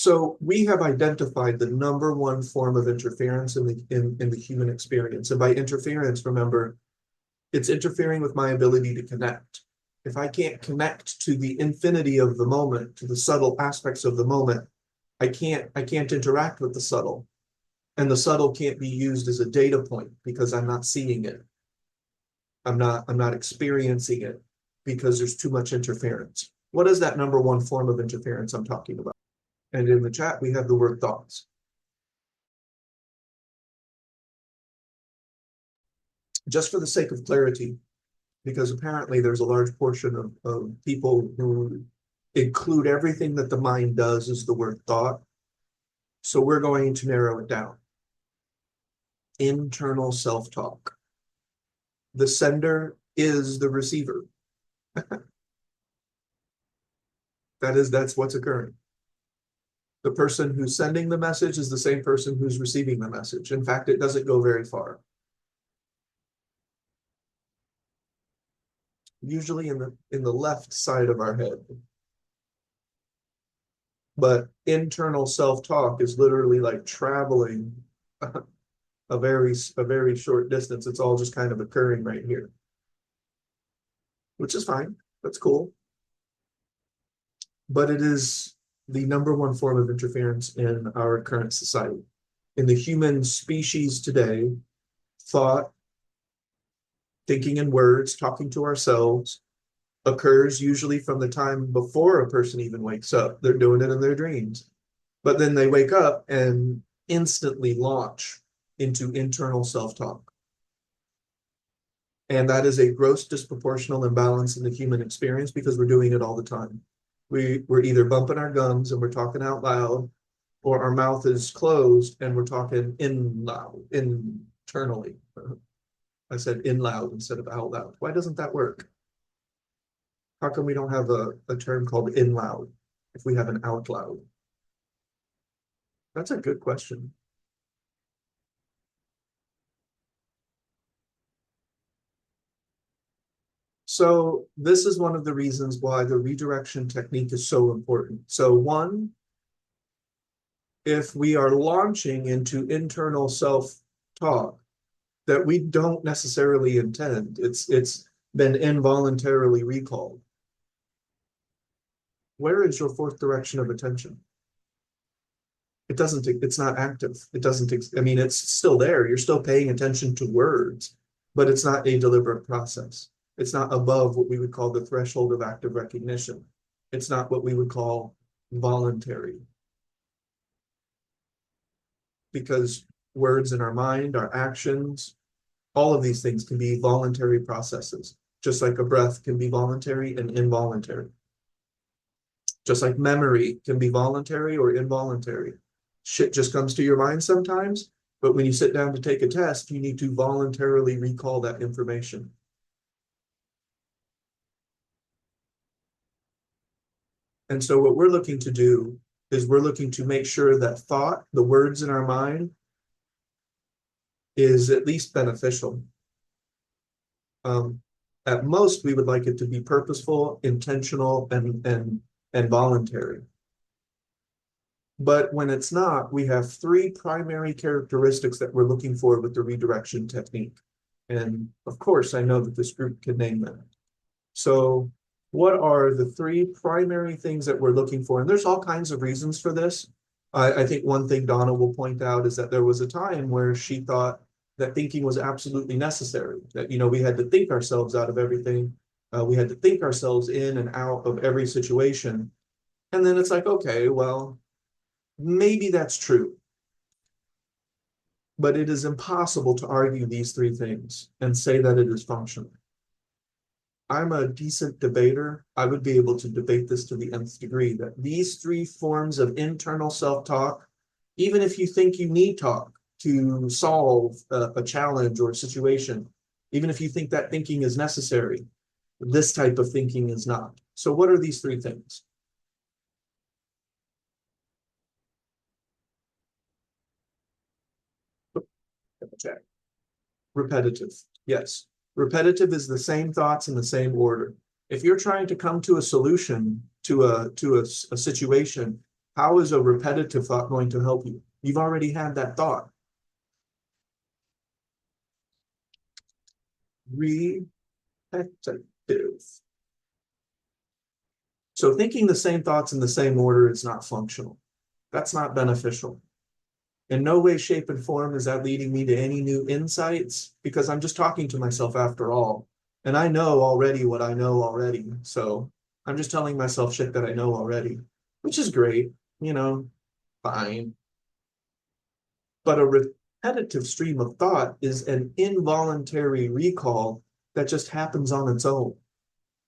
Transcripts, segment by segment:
So we have identified the number one form of interference in the human experience. And by interference, remember, it's interfering with my ability to connect. If I can't connect to the infinity of the moment, to the subtle aspects of the moment, I can't interact with the subtle. And the subtle can't be used as a data point because I'm not seeing it. I'm not experiencing it because there's too much interference. What is that number one form of interference I'm talking about? And in the chat, we have the word thoughts. Just for the sake of clarity, because apparently there's a large portion of people who include everything that the mind does as the word thought. So we're going to narrow it down. Internal self-talk. The sender is the receiver. That's what's occurring. The person who's sending the message is the same person who's receiving the message. In fact, it doesn't go very far. Usually in the left side of our head. But internal self-talk is literally like traveling a very short distance. It's all just kind of occurring right here, which is fine. That's cool. But it is the number one form of interference in our current society. In the human species today, thought, thinking in words, talking to ourselves, occurs usually from the time before a person even wakes up. They're doing it in their dreams. But then they wake up and instantly launch into internal self-talk. And that is a gross disproportional imbalance in the human experience because we're doing it all the time. We're either bumping our gums and we're talking out loud, or our mouth is closed and we're talking internally. I said in loud instead of out loud. Why doesn't that work? How come we don't have a term called in loud if we have an out loud? That's a good question. So this is one of the reasons why the redirection technique is so important. So one, if we are launching into internal self-talk that we don't necessarily intend, it's been involuntarily recalled. Where is your fourth direction of attention? It's not active. I mean, it's still there. You're still paying attention to words, but it's not a deliberate process. It's not above what we would call the threshold of active recognition. It's not what we would call voluntary. Because words in our mind, our actions, all of these things can be voluntary processes, just like a breath can be voluntary and involuntary. Just like memory can be voluntary or involuntary. Shit just comes to your mind sometimes, but when you sit down to take a test, you need to voluntarily recall that information. And so what we're looking to do is we're looking to make sure that thought, the words in our mind, is at least beneficial. At most, we would like it to be purposeful, intentional, and voluntary. But when it's not, we have three primary characteristics that we're looking for with the redirection technique. And of course, I know that this group can name them. So what are the three primary things that we're looking for? And there's all kinds of reasons for this. I think one thing Donna will point out is that there was a time where she thought that thinking was absolutely necessary, that, we had to think ourselves out of everything. We had to think ourselves in and out of every situation. And then it's like, okay, well, maybe that's true. But it is impossible to argue these three things and say that it is functional. I'm a decent debater. I would be able to debate this to the nth degree, that these three forms of internal self-talk, even if you think you need talk to solve a challenge or a situation, even if you think that thinking is necessary, this type of thinking is not. So what are these three things? Check. Repetitive. Yes. Repetitive is the same thoughts in the same order. If you're trying to come to a solution to a situation, How is a repetitive thought going to help you? You've already had that thought. Repetitive. So thinking the same thoughts in the same order is not functional. That's not beneficial. In no way, shape, and form is that leading me to any new insights, because I'm just talking to myself after all. And I know already what I know already. So I'm just telling myself shit that I know already, which is great, fine. But a repetitive stream of thought is an involuntary recall that just happens on its own.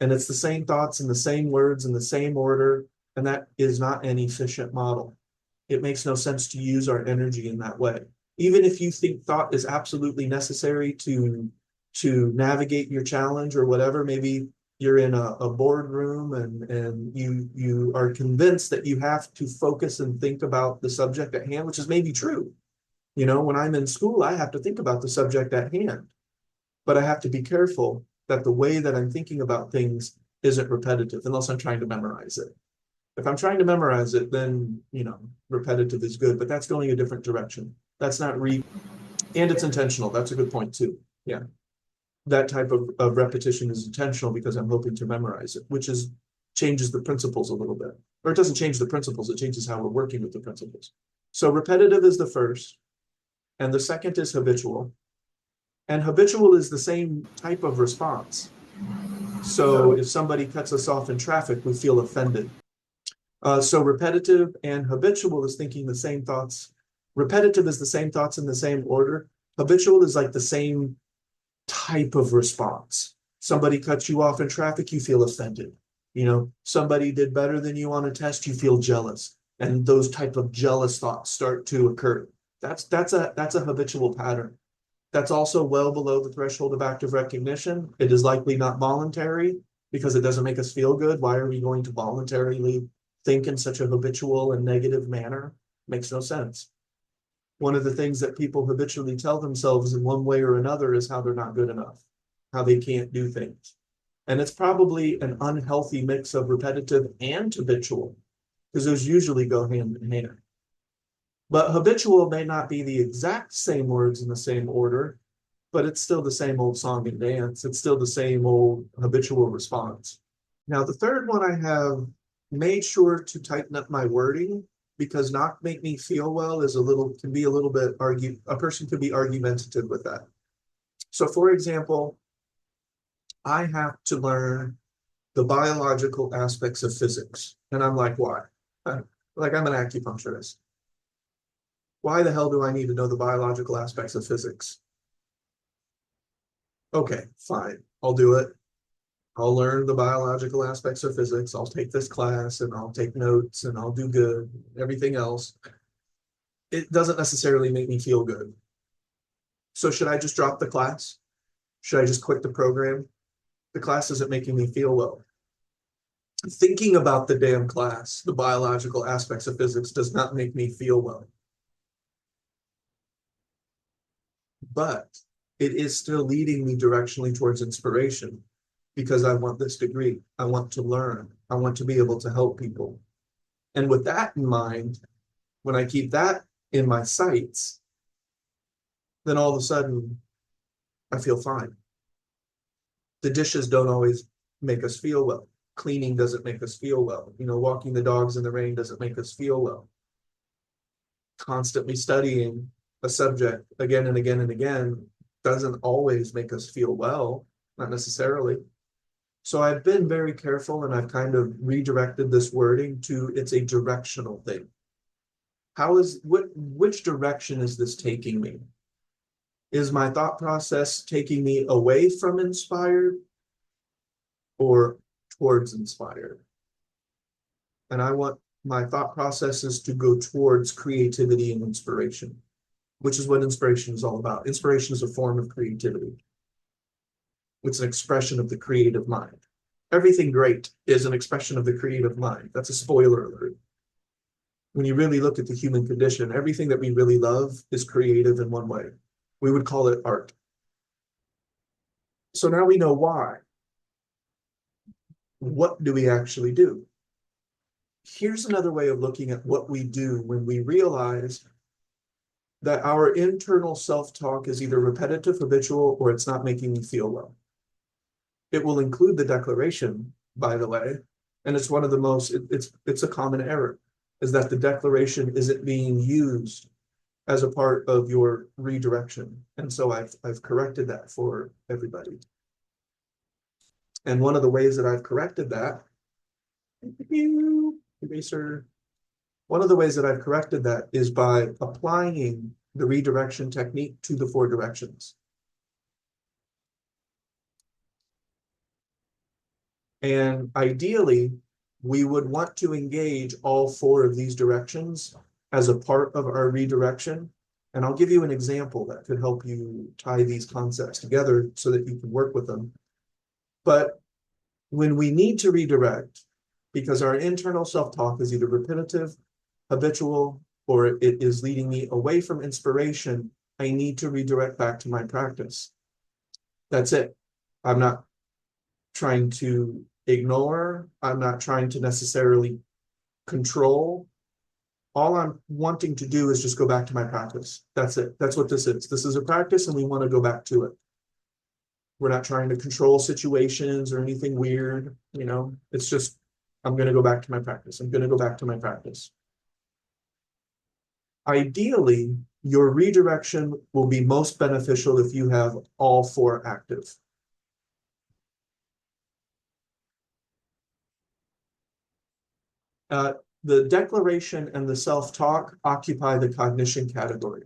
And it's the same thoughts and the same words in the same order. And that is not an efficient model. It makes no sense to use our energy in that way. Even if you think thought is absolutely necessary to navigate your challenge or whatever, maybe you're in a boardroom and you are convinced that you have to focus and think about the subject at hand, which is maybe true. When I'm in school, I have to think about the subject at hand, but I have to be careful that the way that I'm thinking about things isn't repetitive, unless I'm trying to memorize it. If I'm trying to memorize it, then, repetitive is good, but that's going a different direction. That's not and it's intentional. That's a good point too. Yeah. That type of repetition is intentional because I'm hoping to memorize it, which changes the principles a little bit. Or it doesn't change the principles, it changes how we're working with the principles. So repetitive is the first, and the second is habitual. And habitual is the same type of response. So if somebody cuts us off in traffic, we feel offended. So repetitive and habitual is thinking the same thoughts. Repetitive is the same thoughts in the same order. Habitual is like the same type of response. Somebody cuts you off in traffic, you feel offended. Somebody did better than you on a test, you feel jealous. And those type of jealous thoughts start to occur. That's a habitual pattern. That's also well below the threshold of active recognition. It is likely not voluntary because it doesn't make us feel good. Why are we going to voluntarily think in such a habitual and negative manner? Makes no sense. One of the things that people habitually tell themselves in one way or another is how they're not good enough, how they can't do things. And it's probably an unhealthy mix of repetitive and habitual, because those usually go hand in hand. But habitual may not be the exact same words in the same order, but it's still the same old song and dance. It's still the same old habitual response. Now, the third one I have made sure to tighten up my wording, because not make me feel well can be a little bit a person could be argumentative with that. So for example, I have to learn the biological aspects of physics. And I'm like, why? Like, I'm an acupuncturist. Why the hell do I need to know the biological aspects of physics? Okay, fine, I'll do it. I'll learn the biological aspects of physics. I'll take this class and I'll take notes and I'll do good. Everything else, it doesn't necessarily make me feel good. So should I just drop the class? Should I just quit the program? The class isn't making me feel well. Thinking about the damn class, the biological aspects of physics, does not make me feel well. But it is still leading me directionally towards inspiration, because I want this degree. I want to learn. I want to be able to help people. And with that in mind, when I keep that in my sights, then all of a sudden I feel fine. The dishes don't always make us feel well. Cleaning doesn't make us feel well. Walking the dogs in the rain doesn't make us feel well. Constantly studying a subject again and again and again doesn't always make us feel well, not necessarily. So I've been very careful, and I've kind of redirected this wording to it's a directional thing. Which direction is this taking me? Is my thought process taking me away from inspired or towards inspired? And I want my thought processes to go towards creativity and inspiration, which is what inspiration is all about. Inspiration is a form of creativity. It's an expression of the creative mind. Everything great is an expression of the creative mind. That's a spoiler alert. When you really look at the human condition, everything that we really love is creative in one way. We would call it art. So now we know why. What do we actually do? here's another way of looking at what we do when we realize that our internal self-talk is either repetitive, habitual, or it's not making me feel well. It will include the declaration, by the way, and it's one of the most, it's a common error, is that the declaration isn't being used as a part of your redirection. And so I've corrected that for everybody. And one of the ways that I've corrected that, eraser, one of the ways that I've corrected that is by applying the redirection technique to the 4 directions. And ideally, we would want to engage all 4 of these directions as a part of our redirection. And I'll give you an example that could help you tie these concepts together so that you can work with them. But when we need to redirect, because our internal self-talk is either repetitive, habitual, or it is leading me away from inspiration, I need to redirect back to my practice. That's it. I'm not trying to ignore. I'm not trying to necessarily control. All I'm wanting to do is just go back to my practice. That's it. That's what this is. This is a practice and we want to go back to it. We're not trying to control situations or anything weird, you know, it's just, I'm going to go back to my practice. I'm going to go back to my practice. Ideally, your redirection will be most beneficial if you have all 4 active. The declaration and the self-talk occupy the cognition category.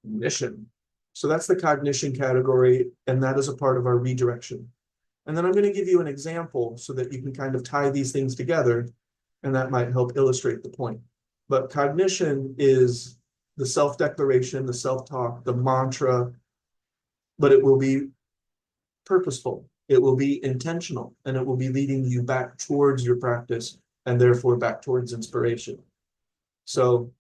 Cognition. So that's the cognition category, and that is a part of our redirection. And then I'm going to give you an example so that you can kind of tie these things together, and that might help illustrate the point. But cognition is the self-declaration, the self-talk, the mantra, but it will be purposeful. It will be intentional, and it will be leading you back towards your practice and therefore back towards inspiration. So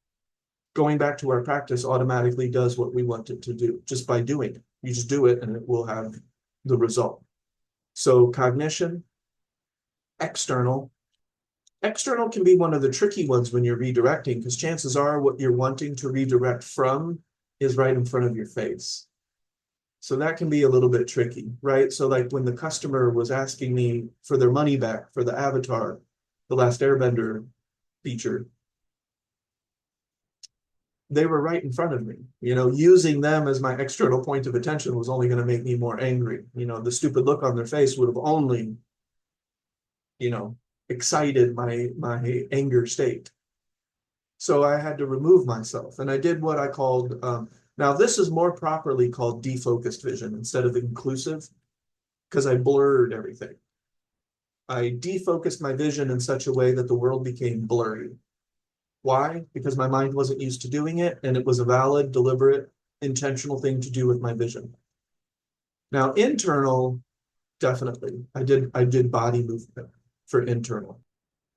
going back to our practice automatically does what we want it to do just by doing it. You just do it and it will have the result. So cognition, external. External can be one of the tricky ones when you're redirecting, because chances are what you're wanting to redirect from is right in front of your face. So that can be a little bit tricky, right? So like when the customer was asking me for their money back for the Avatar, the Last Airbender feature, they were right in front of me. You know, using them as my external point of attention was only going to make me more angry. You know, the stupid look on their face would have only, you know, excited my anger state. So I had to remove myself, and I did what I called, now this is more properly called defocused vision instead of inclusive, because I blurred everything. I defocused my vision in such a way that the world became blurry. Why? Because my mind wasn't used to doing it, and it was a valid, deliberate, intentional thing to do with my vision. Now, internal, definitely. I did body movement for internal.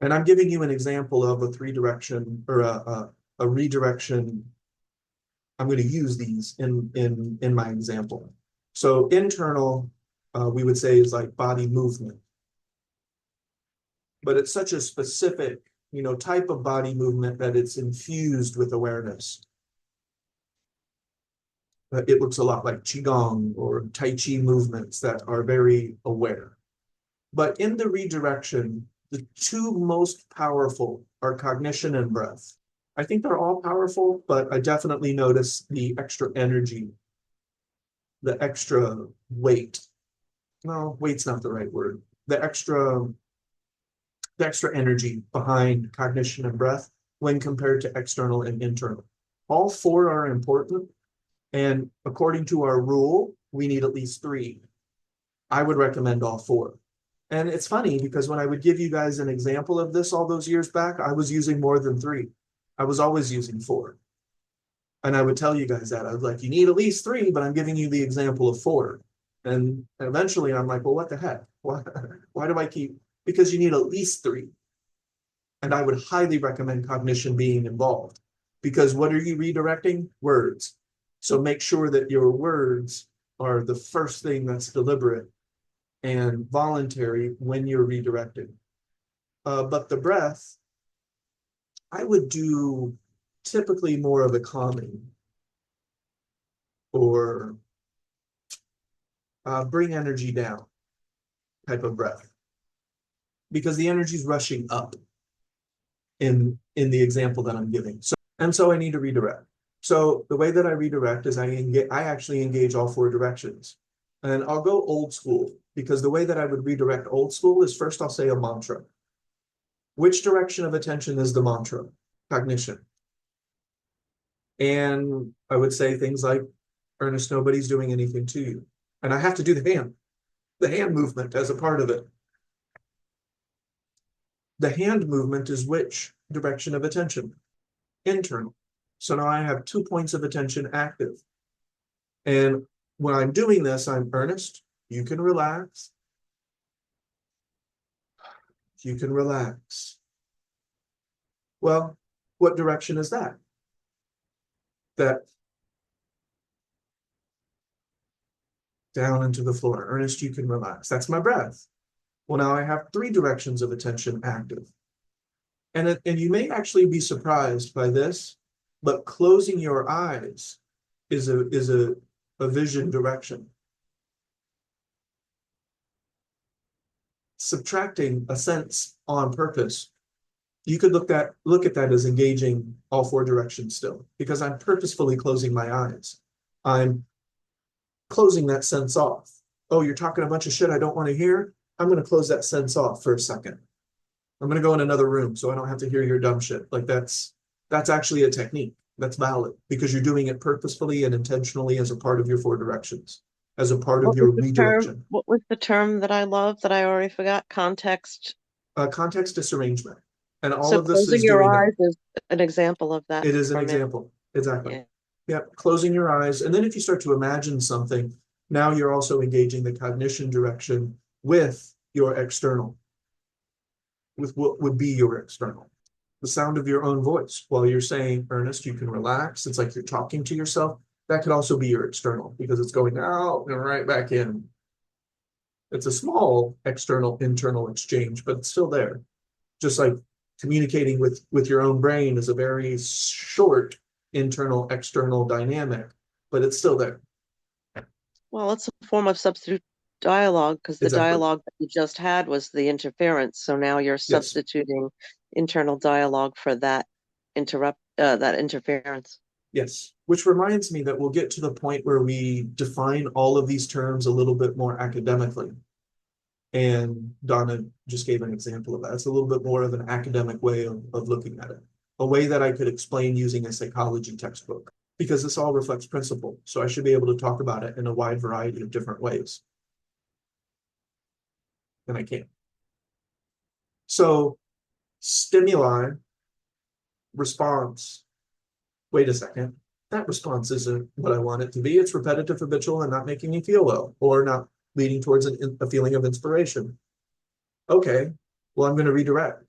And I'm giving you an example of a 3-direction or a redirection. I'm going to use these in my example. So internal, we would say, is like body movement. But it's such a specific, you know, type of body movement that it's infused with awareness. It looks a lot like Qigong or Tai Chi movements that are very aware. But in the redirection, the 2 most powerful are cognition and breath. I think they're all powerful, but I definitely notice the extra energy, the extra weight. No, weight's not the right word. The extra energy behind cognition and breath when compared to external and internal. All 4 are important, and according to our rule, we need at least 3. I would recommend all 4. And it's funny because when I would give you guys an example of this all those years back, I was using more than 3. I was always using 4. And I would tell you guys that. I was like, you need at least 3, but I'm giving you the example of 4. And eventually I'm like, well, what the heck? Why do I keep? Because you need at least 3. And I would highly recommend cognition being involved. Because what are you redirecting? Words. So make sure that your words are the first thing that's deliberate and voluntary when you're redirected. But the breath, I would do typically more of a calming or bring energy down type of breath, because the energy is rushing up in the example that I'm giving. So I need to redirect. So the way that I redirect is I actually engage all four directions. And I'll go old school, because the way that I would redirect old school is first I'll say a mantra. Which direction of attention is the mantra? Cognition. And I would say things like, Ernest, nobody's doing anything to you. And I have to do the hand movement as a part of it. The hand movement is which direction of attention? Internal. So now I have 2 points of attention active. And when I'm doing this, I'm Ernest, you can relax. You can relax. Well, what direction is that? That down into the floor. Ernest, you can relax. That's my breath. Well, now I have 3 directions of attention active. And you may actually be surprised by this, but closing your eyes is a vision direction. Subtracting a sense on purpose, you could look at that as engaging all 4 directions still, because I'm purposefully closing my eyes. I'm closing that sense off. Oh, you're talking a bunch of shit I don't want to hear? I'm going to close that sense off for a second. I'm going to go in another room so I don't have to hear your dumb shit. Like that's actually a technique. That's valid, because you're doing it purposefully and intentionally as a part of your 4 directions, as a part of your redirection. What was the term that I love that I already forgot? Context. Context disarrangement. And all So of this closing is your doing that. eyes is an example of that It is an for me. example. Exactly. Yeah. Yep. Closing your eyes. And then if you start to imagine something, now you're also engaging the cognition direction with your external, with what would be your external. The sound of your own voice while you're saying, Ernest, you can relax. It's like you're talking to yourself. That could also be your external, because it's going out and right back in. It's a small external internal exchange, but it's still there. Just like communicating with your own brain is a very short internal external dynamic, but it's still there. Well, it's a form of substitute dialogue, because the Exactly. dialogue that you just had was the interference. So now you're Yes. substituting internal dialogue for that interference. Yes. Which reminds me that we'll get to the point where we define all of these terms a little bit more academically. And Donna just gave an example of that. It's a little bit more of an academic way of looking at it, a way that I could explain using a psychology textbook, because this all reflects principle. So I should be able to talk about it in a wide variety of different ways. And I can. So stimuli, response. Wait a second. That response isn't what I want it to be. It's repetitive, habitual, and not making me feel well, or not leading towards a feeling of inspiration. Okay, well, I'm going to redirect.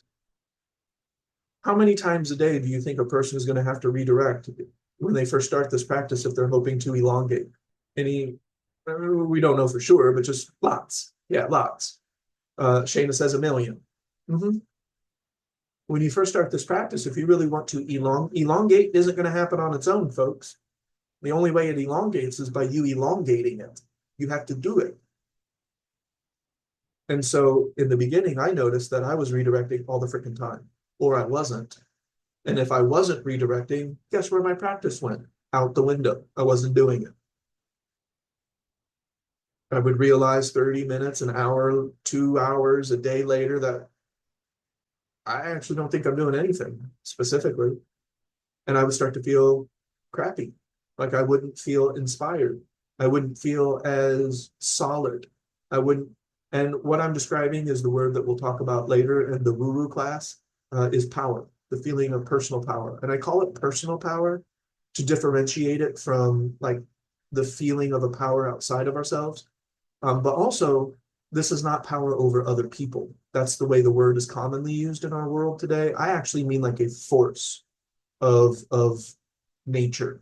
How many times a day do you think a person is going to have to redirect when they first start this practice if they're hoping to elongate? We don't know for sure, but just lots. Yeah, lots. Shana says 1 million. When you first start this practice, if you really want to elongate isn't going to happen on its own, folks. The only way it elongates is by you elongating it. You have to do it. And so in the beginning, I noticed that I was redirecting all the freaking time, or I wasn't. And if I wasn't redirecting, guess where my practice went? Out the window. I wasn't doing it. I would realize 30 minutes, an hour, 2 hours, a day later that I actually don't think I'm doing anything specifically. And I would start to feel crappy. Like I wouldn't feel inspired. I wouldn't feel as solid. And what I'm describing is the word that we'll talk about later in the woo-woo class, is power, the feeling of personal power. And I call it personal power to differentiate it from like the feeling of a power outside of ourselves. But also, this is not power over other people. That's the way the word is commonly used in our world today. I actually mean like a force of nature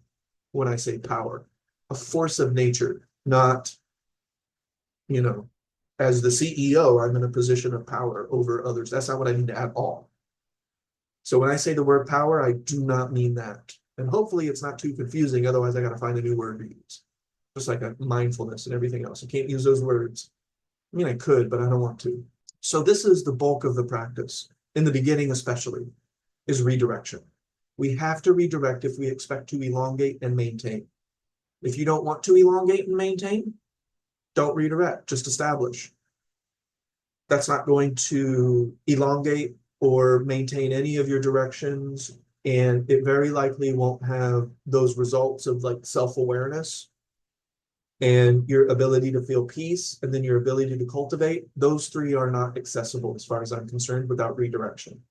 when I say power, a force of nature, not, you know, as the CEO, I'm in a position of power over others. That's not what I mean at all. So when I say the word power, I do not mean that. And hopefully it's not too confusing. Otherwise, I got to find a new word to use. Just like a mindfulness and everything else. I can't use those words. I mean, I could, but I don't want to. So this is the bulk of the practice, in the beginning especially, is redirection. We have to redirect if we expect to elongate and maintain. If you don't want to elongate and maintain, don't redirect, just establish. That's not going to elongate or maintain any of your directions, and it very likely won't have those results of like self-awareness and your ability to feel peace, and then your ability to cultivate. Those three are not accessible as far as I'm concerned without redirection.